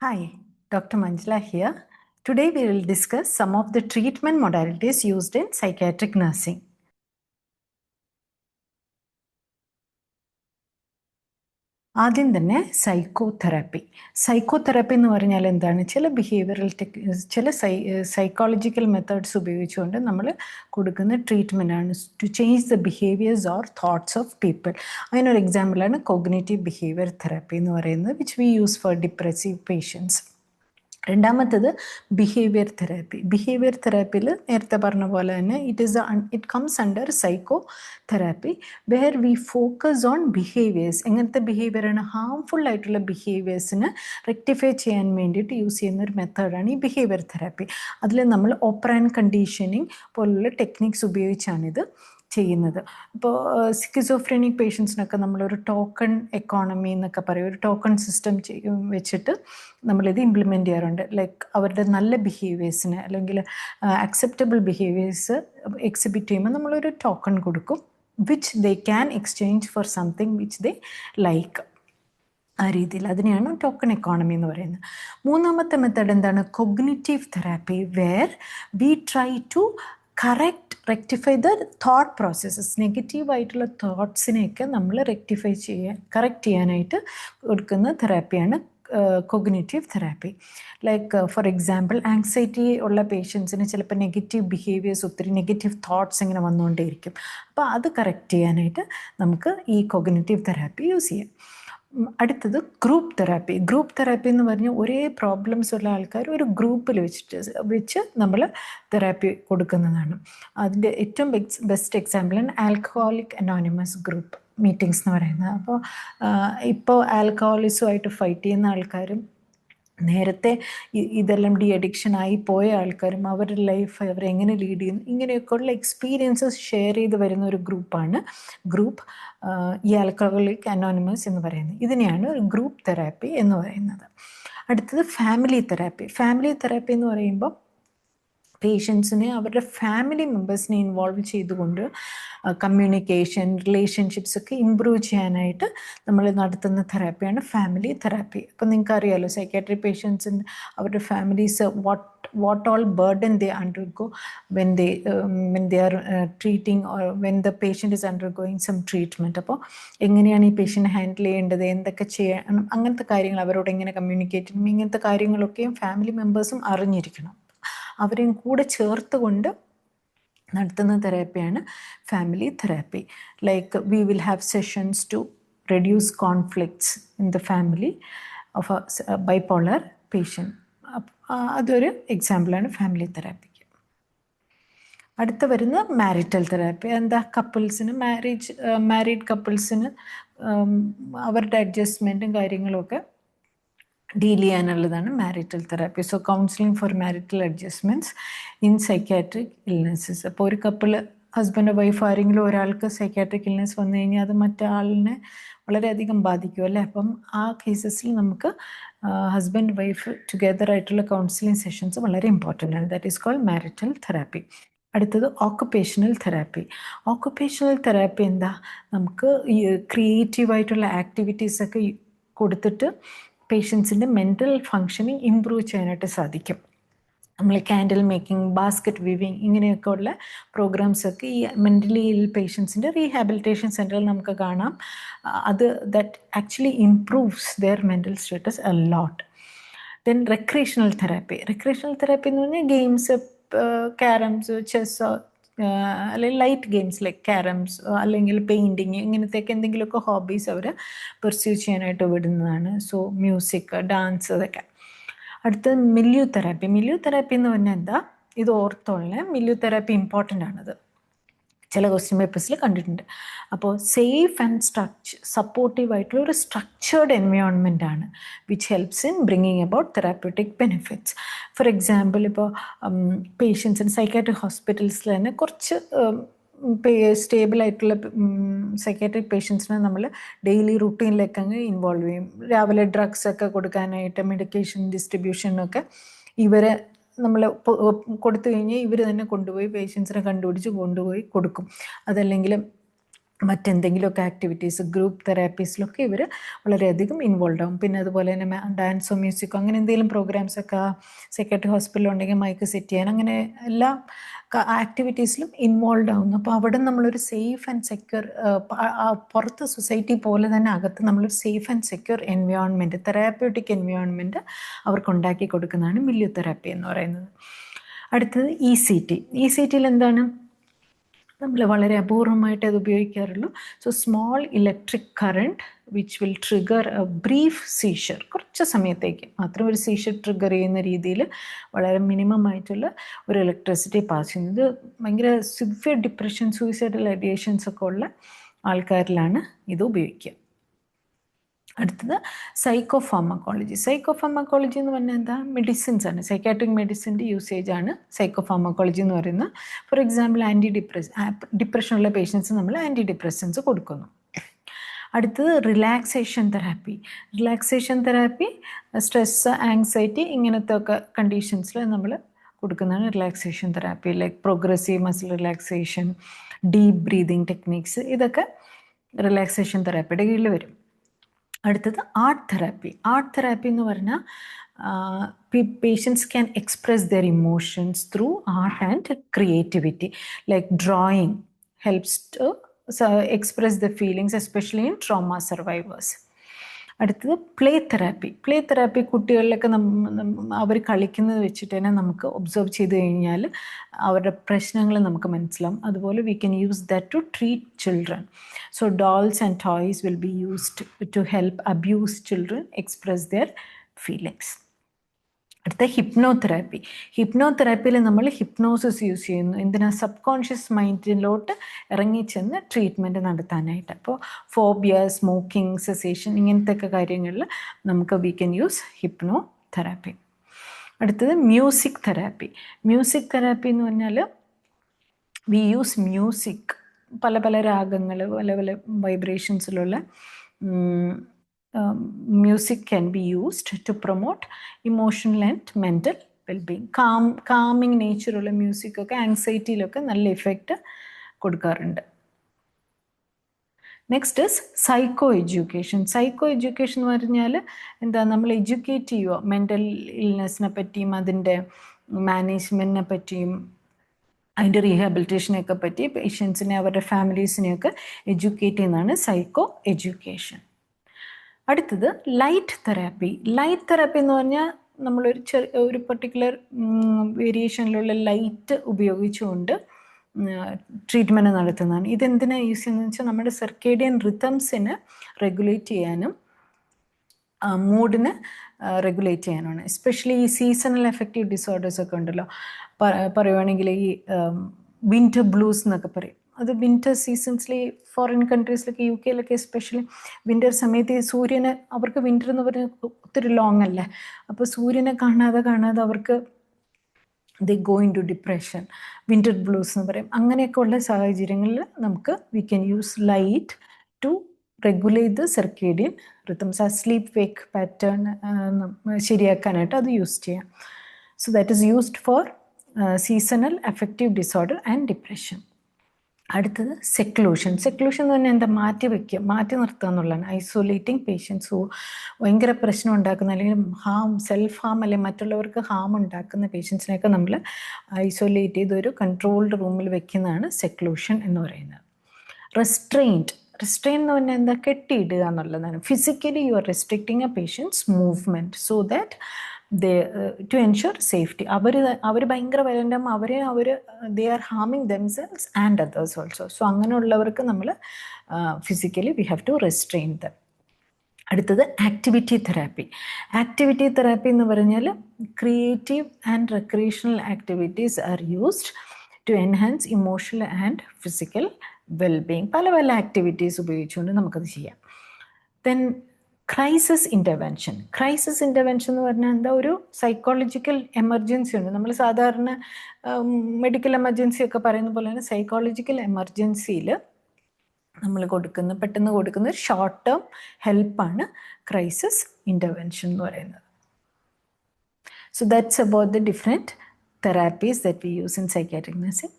Hi, Dr. Manjula here. Today we will discuss some of the treatment modalities used in psychiatric nursing. ആദ്യം തന്നെ psychotherapy എന്ന് പറഞ്ഞാൽ എന്താണ്? ചില ബിഹേവിയറൽ ചില സൈക്കോളജിക്കൽ മെത്തേഡ്സ് ഉപയോഗിച്ചുകൊണ്ട് നമ്മൾ കൊടുക്കുന്ന ട്രീറ്റ്മെൻറ്റാണ് to change the behaviours or thoughts of people. അതിനൊരു എക്സാമ്പിളാണ് കോഗ്നിറ്റീവ് ബിഹേവിയർ തെറാപ്പി എന്ന് പറയുന്നത്, which we use for depressive patients. രണ്ടാമത്തേത് ബിഹേവിയർ തെറാപ്പിയിൽ നേരത്തെ പറഞ്ഞ പോലെ തന്നെ it comes under psychotherapy, where we focus on behaviours. എങ്ങനത്തെ ബിഹേവിയറാണ്? ഹാംഫുൾ ആയിട്ടുള്ള ബിഹേവിയേഴ്സിന് റെക്ടിഫൈ ചെയ്യാൻ വേണ്ടിയിട്ട് യൂസ് ചെയ്യുന്ന ഒരു മെത്തേഡാണ് ഈ ബിഹേവിയർ തെറാപ്പി. അതിൽ നമ്മൾ ഓപ്പറാൻഡ് കണ്ടീഷനിങ് പോലുള്ള ടെക്നിക്സ് ഉപയോഗിച്ചാണിത് ചെയ്യുന്നത്. ഇപ്പോൾ സ്കിസോഫ്രെനിക് പേഷ്യൻസിനൊക്കെ നമ്മളൊരു ടോക്കൺ എക്കോണമി എന്നൊക്കെ പറയും, ഒരു ടോക്കൺ സിസ്റ്റം വെച്ചിട്ട് നമ്മളിത് ഇംപ്ലിമെൻ്റ് ചെയ്യാറുണ്ട്. ലൈക്ക് അവരുടെ നല്ല ബിഹേവിയേഴ്സിന് അല്ലെങ്കിൽ അക്സെപ്റ്റബിൾ ബിഹേവിയേഴ്സ് എക്സിബിറ്റ് ചെയ്യുമ്പോൾ നമ്മളൊരു ടോക്കൺ കൊടുക്കും, which they can exchange for something which they like. ആ രീതിയിൽ അതിനെയാണ് ടോക്കൺ എക്കോണമി എന്ന് പറയുന്നത്. മൂന്നാമത്തെ മെത്തേഡ് എന്താണ്? Cognitive therapy, where we try to rectify the thought processes. നെഗറ്റീവായിട്ടുള്ള തോട്ട്സിനെയൊക്കെ നമ്മൾ കറക്റ്റ് ചെയ്യാനായിട്ട് കൊടുക്കുന്ന തെറാപ്പിയാണ് cognitive therapy. Like for example, anxiety ഉള്ള പേഷ്യൻസിന് ചിലപ്പോൾ നെഗറ്റീവ് ബിഹേവിയേഴ്സ്, ഒത്തിരി നെഗറ്റീവ് തോട്ട്സ് ഇങ്ങനെ വന്നുകൊണ്ടേയിരിക്കും. അപ്പോൾ അത് കറക്റ്റ് ചെയ്യാനായിട്ട് നമുക്ക് ഈ കൊഗ്നിറ്റീവ് തെറാപ്പി യൂസ് ചെയ്യാം. അടുത്തത് ഗ്രൂപ്പ് തെറാപ്പി എന്ന് പറഞ്ഞാൽ ഒരേ പ്രോബ്ലംസ് ഉള്ള ആൾക്കാർ ഒരു ഗ്രൂപ്പിൽ വെച്ച് നമ്മൾ തെറാപ്പി കൊടുക്കുന്നതാണ്. അതിൻ്റെ ഏറ്റവും ബെസ്റ്റ് എക്സാമ്പിളാണ് ആൽക്കഹോളിക് അനോണിമസ് ഗ്രൂപ്പ് മീറ്റിംഗ്സ് എന്ന് പറയുന്നത്. അപ്പോൾ ഇപ്പോൾ ആൽക്കഹോളിസമായിട്ട് ഫൈറ്റ് ചെയ്യുന്ന ആൾക്കാരും നേരത്തെ ഇതെല്ലാം ഡി അഡിക്ഷനായി പോയ ആൾക്കാരും അവരുടെ ലൈഫ് അവരെങ്ങനെ ലീഡ് ചെയ്യുന്നു, ഇങ്ങനെയൊക്കെയുള്ള എക്സ്പീരിയൻസസ് ഷെയർ ചെയ്ത് വരുന്ന ഒരു ഗ്രൂപ്പാണ് ഈ ആൽക്കഹോളിക് അനോണിമസ് എന്ന് പറയുന്നത്. ഇതിനെയാണ് ഒരു ഗ്രൂപ്പ് തെറാപ്പി എന്ന് പറയുന്നത്. അടുത്തത് ഫാമിലി തെറാപ്പി എന്ന് പറയുമ്പോൾ പേഷ്യൻസിനെ അവരുടെ ഫാമിലി മെമ്പേഴ്സിനെ ഇൻവോൾവ് ചെയ്തുകൊണ്ട് കമ്മ്യൂണിക്കേഷൻ, റിലേഷൻഷിപ്സ് ഒക്കെ ഇമ്പ്രൂവ് ചെയ്യാനായിട്ട് നമ്മൾ നടത്തുന്ന തെറാപ്പിയാണ് ഫാമിലി തെറാപ്പി. അപ്പം നിങ്ങൾക്കറിയാമല്ലോ, സൈക്കാട്രിക് പേഷ്യൻസിന് അവരുടെ families what all burden they undergo when they are treating or when the patient is undergoing some treatment. അപ്പോൾ എങ്ങനെയാണ് ഈ പേഷ്യൻറ്റ് ഹാൻഡിൽ ചെയ്യേണ്ടത്, എന്തൊക്കെ ചെയ്യണം, അങ്ങനത്തെ കാര്യങ്ങൾ, അവരോട് എങ്ങനെ കമ്മ്യൂണിക്കേറ്റ് ചെയ്യണം, ഇങ്ങനത്തെ കാര്യങ്ങളൊക്കെയും ഫാമിലി മെമ്പേഴ്സും അറിഞ്ഞിരിക്കണം. അവരെയും കൂടെ ചേർത്തുകൊണ്ട് നടത്തുന്ന തെറാപ്പിയാണ് family therapy. Like we will have sessions to reduce conflicts in the family of a bipolar patient. അതൊരു എക്സാമ്പിളാണ് ഫാമിലി തെറാപ്പിക്ക്. അടുത്ത വരുന്ന മാരിറ്റൽ തെറാപ്പി. എന്താ? മാരീഡ് കപ്പിൾസിന് അവരുടെ അഡ്ജസ്റ്റ്മെൻറ്റും കാര്യങ്ങളുമൊക്കെ ഡീൽ ചെയ്യാനുള്ളതാണ് marital therapy. So counselling for marital adjustments in psychiatric illnesses. അപ്പോൾ ഒരു കപ്പിള്, ഹസ്ബൻഡ് വൈഫ് ആരെങ്കിലും ഒരാൾക്ക് സൈക്കാട്രിക് ഇൽനെസ് വന്നു കഴിഞ്ഞാൽ അത് മറ്റാളിനെ വളരെയധികം ബാധിക്കും അല്ലേ. അപ്പം ആ കേസസിൽ നമുക്ക് ഹസ്ബൻഡ് വൈഫ് ടുഗെദർ ആയിട്ടുള്ള കൗൺസിലിംഗ് സെഷൻസ് വളരെ ഇമ്പോർട്ടൻ്റ് ആണ്. That is called marital therapy. അടുത്തത് ഓക്കുപേഷണൽ തെറാപ്പി എന്താ? നമുക്ക് ഈ ക്രിയേറ്റീവായിട്ടുള്ള ആക്ടിവിറ്റീസൊക്കെ കൊടുത്തിട്ട് പേഷ്യൻസിൻ്റെ മെൻ്റൽ ഫങ്ഷനിങ് ഇമ്പ്രൂവ് ചെയ്യാനായിട്ട് സാധിക്കും. നമ്മൾ ക്യാൻഡിൽ മേക്കിംഗ്, ബാസ്ക്കറ്റ് വീവിങ്, ഇങ്ങനെയൊക്കെ ഉള്ള പ്രോഗ്രാംസൊക്കെ ഈ മെൻ്റലി ഇൽ പേഷ്യൻസിൻ്റെ റീഹാബിലിറ്റേഷൻ സെൻറ്ററിൽ നമുക്ക് കാണാം. That actually improves their mental status a lot. Then recreational therapy എന്ന് പറഞ്ഞാൽ ഗെയിംസ്, ക്യാരംസ്, ചെസ്സോ അല്ലെങ്കിൽ ലൈറ്റ് ഗെയിംസ് ലൈക്ക് ക്യാരംസ് അല്ലെങ്കിൽ പെയിൻറ്റിങ്, ഇങ്ങനത്തെയൊക്കെ എന്തെങ്കിലുമൊക്കെ ഹോബീസ് അവർ പെർസ്യൂ ചെയ്യാനായിട്ട് വിടുന്നതാണ്. സോ മ്യൂസിക്, ഡാൻസ്, അതൊക്കെ. അടുത്തത് മില്യൂ തെറാപ്പി എന്ന് പറഞ്ഞാൽ എന്താ? ഇത് ഓർത്തോളെ, മില്യൂ തെറാപ്പി ഇമ്പോർട്ടൻ്റ് ആണത്. ചില ക്വസ്റ്റ്യൻ പേപ്പേഴ്സിൽ കണ്ടിട്ടുണ്ട്. അപ്പോൾ സേഫ് ആൻഡ് സപ്പോർട്ടീവ് ആയിട്ടുള്ള ഒരു സ്ട്രക്ചേർഡ് എൻവയോൺമെൻ്റ് ആണ് which helps in bringing about therapeutic benefits. For example, ഇപ്പോൾ പേഷ്യൻസിന് സൈക്കാട്രിക് ഹോസ്പിറ്റൽസിൽ തന്നെ കുറച്ച് സ്റ്റേബിളായിട്ടുള്ള സൈക്കാട്രിക് പേഷ്യൻസിനെ നമ്മൾ ഡെയിലി റുട്ടീനിലേക്ക് അങ്ങ് ഇൻവോൾവ് ചെയ്യും. രാവിലെ ഡ്രഗ്സൊക്കെ കൊടുക്കാനായിട്ട്, മെഡിക്കേഷൻ ഡിസ്ട്രിബ്യൂഷനൊക്കെ ഇവരെ നമ്മൾ കൊടുത്തു കഴിഞ്ഞാൽ ഇവർ തന്നെ കൊണ്ടുപോയി പേഷ്യൻസിനെ കണ്ടുപിടിച്ച് കൊണ്ടുപോയി കൊടുക്കും. അതല്ലെങ്കിൽ മറ്റെന്തെങ്കിലുമൊക്കെ ആക്ടിവിറ്റീസ്, ഗ്രൂപ്പ് തെറാപ്പീസിലൊക്കെ ഇവർ വളരെയധികം ഇൻവോൾവ് ആവും. പിന്നെ അതുപോലെ തന്നെ ഡാൻസോ മ്യൂസിക്കോ അങ്ങനെ എന്തെങ്കിലും പ്രോഗ്രാംസൊക്കെ സൈക്കാട്രിക് ഹോസ്പിറ്റലിൽ ഉണ്ടെങ്കിൽ മൈക്ക് സെറ്റ് ചെയ്യാൻ അങ്ങനെ എല്ലാ ആക്ടിവിറ്റീസിലും ഇൻവോൾവ് ആവുന്നു. അപ്പോൾ അവിടെ നമ്മളൊരു സേഫ് ആൻഡ് സെക്യൂർ, പുറത്ത് സൊസൈറ്റി പോലെ തന്നെ അകത്ത് നമ്മളൊരു safe and secure environment, therapeutic environment അവർക്ക് ഉണ്ടാക്കി കൊടുക്കുന്നതാണ് മില്യു തെറാപ്പി എന്ന് പറയുന്നത്. അടുത്തത് ECT. ECTയിൽ എന്താണ്? നമ്മൾ വളരെ അപൂർവമായിട്ട് അത് ഉപയോഗിക്കാറുള്ളൂ. So small electric current which will trigger A brief seizure, കുറച്ച് സമയത്തേക്ക് മാത്രം ഒരു സീഷർ ട്രിഗർ ചെയ്യുന്ന രീതിയിൽ വളരെ മിനിമം ആയിട്ടുള്ള ഒരു ഇലക്ട്രിസിറ്റി പാസ് ചെയ്യുന്നത്. ഭയങ്കര സിവിയർ ഡിപ്രഷൻ, സൂയിസൈഡൽ ഐഡിയേഷൻസ് ഒക്കെ ഉള്ള ആൾക്കാരിലാണ് ഇത് ഉപയോഗിക്കുക. അടുത്തത് സൈക്കോഫാർമക്കോളജി. സൈക്കോഫാർമക്കോളജി എന്ന് പറഞ്ഞാൽ എന്താ? മെഡിസിൻസ് ആണ്, സൈക്കാട്രിക് മെഡിസിൻ്റെ യൂസേജ് ആണ് സൈക്കോഫാർമക്കോളജി എന്ന് പറയുന്നത്. ഫോർ എക്സാമ്പിൾ ഡിപ്രഷനുള്ള പേഷ്യൻസ് നമ്മൾ ആൻറ്റി ഡിപ്രസൻസ് കൊടുക്കുന്നു. അടുത്തത് relaxation therapy. Relaxation therapy stress, anxiety ഇങ്ങനത്തെ ഒക്കെ കണ്ടീഷൻസിൽ നമ്മൾ കൊടുക്കുന്നതാണ് relaxation therapy. Like progressive muscle relaxation, deep breathing techniques, ഇതൊക്കെ റിലാക്സേഷൻ തെറാപ്പിയുടെ കീഴിൽ വരും. അടുത്തത് ആർട്ട് തെറാപ്പി. ആർട്ട് തെറാപ്പി എന്ന് പറഞ്ഞാൽ patients can express their emotions through art and creativity. Like drawing helps to express the feelings especially in trauma survivors. അടുത്തത് play therapy. Play therapy കുട്ടികളിലൊക്കെ അവർ കളിക്കുന്നത് വെച്ചിട്ട് തന്നെ നമുക്ക് ഒബ്സർവ് ചെയ്ത് കഴിഞ്ഞാൽ അവരുടെ പ്രശ്നങ്ങൾ നമുക്ക് മനസ്സിലാവും. അതുപോലെ we can use that to treat children. So dolls and toys will be used to help abuse children express their feelings. അടുത്ത ഹിപ്നോതെറാപ്പി. ഹിപ്നോതെറാപ്പിയിൽ നമ്മൾ ഹിപ്നോസിസ് യൂസ് ചെയ്യുന്നു. എന്തിനാ? സബ് കോൺഷ്യസ് മൈൻഡിലോട്ട് ഇറങ്ങിച്ചെന്ന് ട്രീറ്റ്മെൻറ്റ് നടത്താനായിട്ട്. അപ്പോൾ ഫോബിയ, സ്മോക്കിംഗ് സെസേഷൻ ഇങ്ങനത്തെ ഒക്കെ കാര്യങ്ങളിൽ നമുക്ക് വി ക്യാൻ യൂസ് ഹിപ്നോതെറാപ്പി. അടുത്തത് മ്യൂസിക് തെറാപ്പി. മ്യൂസിക് തെറാപ്പി എന്ന് പറഞ്ഞാൽ വി യൂസ് മ്യൂസിക്, പല പല രാഗങ്ങൾ, പല പല വൈബ്രേഷൻസിലുള്ള music can be used to promote emotional and mental well-being. Calming നേച്ചറുള്ള മ്യൂസിക്കൊക്കെ ആങ്സൈറ്റിയിലൊക്കെ നല്ല ഇഫക്റ്റ് കൊടുക്കാറുണ്ട്. Next is psychoeducation. Psychoeducation എന്ന് പറഞ്ഞാൽ എന്താ? നമ്മൾ എഡ്യൂക്കേറ്റ് ചെയ്യുക മെൻ്റൽ ഇൽനെസ്സിനെ പറ്റിയും അതിൻ്റെ മാനേജ്മെൻറ്റിനെ പറ്റിയും അതിൻ്റെ റീഹാബിലിറ്റേഷനെയൊക്കെ പറ്റി പേഷ്യൻസിനെ അവരുടെ ഫാമിലീസിനെയൊക്കെ എഡ്യൂക്കേറ്റ് ചെയ്യുന്നതാണ് സൈക്കോ എഡ്യൂക്കേഷൻ. അടുത്തത് ലൈറ്റ് തെറാപ്പി. ലൈറ്റ് തെറാപ്പി എന്ന് പറഞ്ഞാൽ നമ്മളൊരു ഒരു പർട്ടിക്കുലർ വേരിയേഷനിലുള്ള ലൈറ്റ് ഉപയോഗിച്ചുകൊണ്ട് ട്രീറ്റ്മെൻറ്റ് നടത്തുന്നതാണ്. ഇതെന്തിനാണ് യൂസ് ചെയ്യുന്നതെന്ന് വെച്ചാൽ നമ്മുടെ സർക്കേഡിയൻ റിതംസിനെ റെഗുലേറ്റ് ചെയ്യാനും മൂഡിനെ റെഗുലേറ്റ് ചെയ്യാനാണ്. എസ്പെഷ്യലി ഈ സീസണൽ എഫക്റ്റീവ് ഡിസോർഡേഴ്സ് ഒക്കെ ഉണ്ടല്ലോ, പറയുവാണെങ്കിൽ ഈ വിൻ്റർ ബ്ലൂസ് എന്നൊക്കെ പറയും. അത് വിൻ്റർ സീസൺസിൽ ഫോറിൻ കൺട്രീസിലൊക്കെ UK എസ്പെഷ്യലി വിൻ്റർ സമയത്ത് ഈ സൂര്യനെ, അവർക്ക് വിൻ്റർ എന്ന് പറഞ്ഞാൽ ഒത്തിരി ലോങ് അല്ലേ, അപ്പോൾ സൂര്യനെ കാണാതെ അവർക്ക് they go into depression, winter blues എന്ന് പറയും. അങ്ങനെയൊക്കെ ഉള്ള സാഹചര്യങ്ങളിൽ നമുക്ക് we can use light to regulate the circadian rhythms. ആ സ്ലീപ്പ് വേക്ക് പാറ്റേൺ ശരിയാക്കാനായിട്ട് അത് യൂസ് ചെയ്യാം. So that is used for seasonal affective disorder and depression. അടുത്തത് സെക്ലൂഷൻ. സെക്ലൂഷൻ എന്ന് പറഞ്ഞാൽ എന്താ? മാറ്റി നിർത്തുക എന്നുള്ളതാണ്. ഐസൊലേറ്റിംഗ് പേഷ്യൻസ് ഭയങ്കര പ്രശ്നം ഉണ്ടാക്കുന്ന അല്ലെങ്കിൽ സെൽഫ് ഹാം അല്ലെങ്കിൽ മറ്റുള്ളവർക്ക് ഹാം ഉണ്ടാക്കുന്ന പേഷ്യൻസിനെയൊക്കെ നമ്മൾ ഐസൊലേറ്റ് ചെയ്ത് ഒരു കൺട്രോൾഡ് റൂമിൽ വെക്കുന്നതാണ് സെക്ലൂഷൻ എന്ന് പറയുന്നത്. റെസ്ട്രെയിൻറ്റ് എന്ന് പറഞ്ഞാൽ എന്താ? കെട്ടിയിടുക എന്നുള്ളതാണ്. Physically you are restricting a patient's movement so that to ensure safety. അവർ ഭയങ്കര വയലൻ്റാകുമ്പോൾ അവർ ദേ ആർ ഹാമിങ് themselves and others also. So അങ്ങനെയുള്ളവർക്ക് നമ്മൾ physically we have to restrain them. അടുത്തത് ആക്ടിവിറ്റി തെറാപ്പി. ആക്ടിവിറ്റി തെറാപ്പി എന്ന് പറഞ്ഞാൽ creative and recreational activities are used to enhance emotional and physical wellbeing. പല പല ആക്ടിവിറ്റീസ് ഉപയോഗിച്ചുകൊണ്ട് നമുക്കത് ചെയ്യാം. Then crisis intervention. Crisis intervention എന്ന് പറഞ്ഞാൽ എന്താ? ഒരു സൈക്കോളജിക്കൽ എമർജൻസി ഉണ്ട്. നമ്മൾ സാധാരണ മെഡിക്കൽ എമർജൻസി ഒക്കെ പറയുന്ന പോലെ തന്നെ സൈക്കോളജിക്കൽ എമർജൻസിയിൽ നമ്മൾ പെട്ടെന്ന് കൊടുക്കുന്ന ഒരു ഷോർട്ട് ടേം ഹെൽപ്പാണ് ക്രൈസിസ് ഇൻ്റർവെൻഷൻ എന്ന് പറയുന്നത്. So that's about the different therapies that we use in psychiatric nursing.